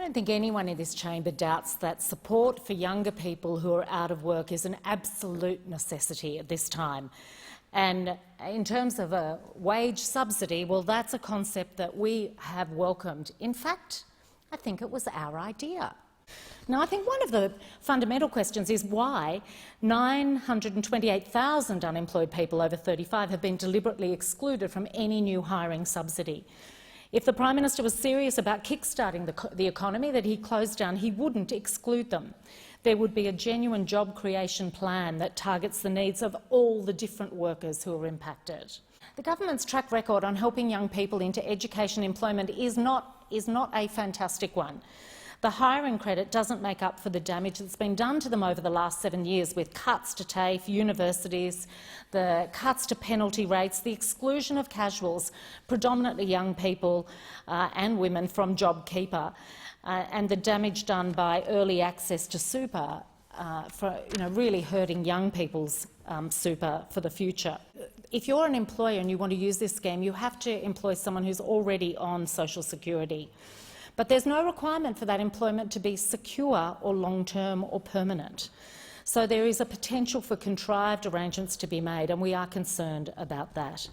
I don't think anyone in this chamber doubts that support for younger people who are out of work is an absolute necessity at this time. And in terms of a wage subsidy, well, that's a concept that we have welcomed. In fact, I think it was our idea. Now, I think one of the fundamental questions is why 928,000 unemployed people over 35 have been deliberately excluded from any new hiring subsidy. If the Prime Minister was serious about kickstarting the economy that he closed down, he wouldn't exclude them. There would be a genuine job creation plan that targets the needs of all the different workers who are impacted. The government's track record on helping young people into education and employment is not a fantastic one. The hiring credit doesn't make up for the damage that's been done to them over the last 7 years, with cuts to TAFE, universities, the cuts to penalty rates, the exclusion of casuals, predominantly young people and women, from JobKeeper, and the damage done by early access to super, really hurting young people's super for the future. If you're an employer and you want to use this scheme, you have to employ someone who's already on social security. But there's no requirement for that employment to be secure or long-term or permanent. So there is a potential for contrived arrangements to be made, and we are concerned about that.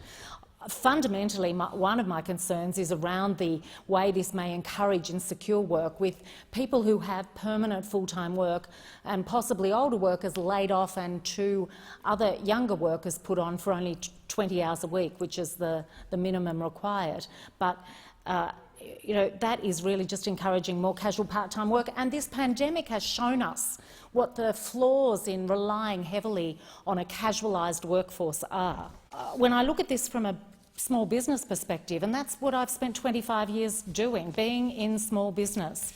Fundamentally, one of my concerns is around the way this may encourage insecure work, with people who have permanent full-time work and possibly older workers laid off and two other younger workers put on for only 20 hours a week, which is the minimum required. But that is really just encouraging more casual part-time work, and this pandemic has shown us what the flaws in relying heavily on a casualised workforce are. When I look at this from a small business perspective, and that's what I've spent 25 years doing, being in small business,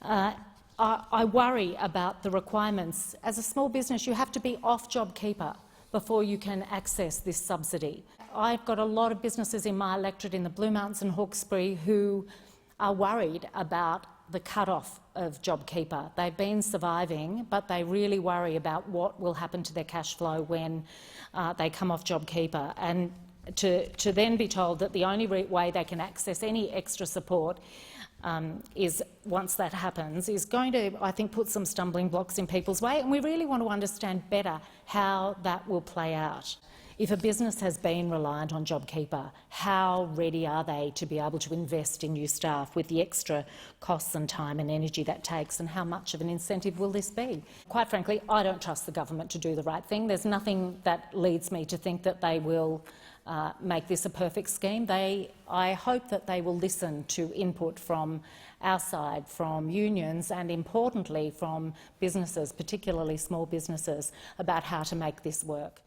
I worry about the requirements. As a small business, you have to be off JobKeeper before you can access this subsidy. I've got a lot of businesses in my electorate in the Blue Mountains and Hawkesbury who are worried about the cut-off of JobKeeper. They've been surviving, but they really worry about what will happen to their cash flow when they come off JobKeeper. And to then be told that the only way they can access any extra support is once that happens, is going to, I think, put some stumbling blocks in people's way, and we really want to understand better how that will play out. If a business has been reliant on JobKeeper, how ready are they to be able to invest in new staff with the extra costs and time and energy that takes, and how much of an incentive will this be? Quite frankly, I don't trust the government to do the right thing. There's nothing that leads me to think that they will make this a perfect scheme. I hope that they will listen to input from our side, from unions and, importantly, from businesses, particularly small businesses, about how to make this work.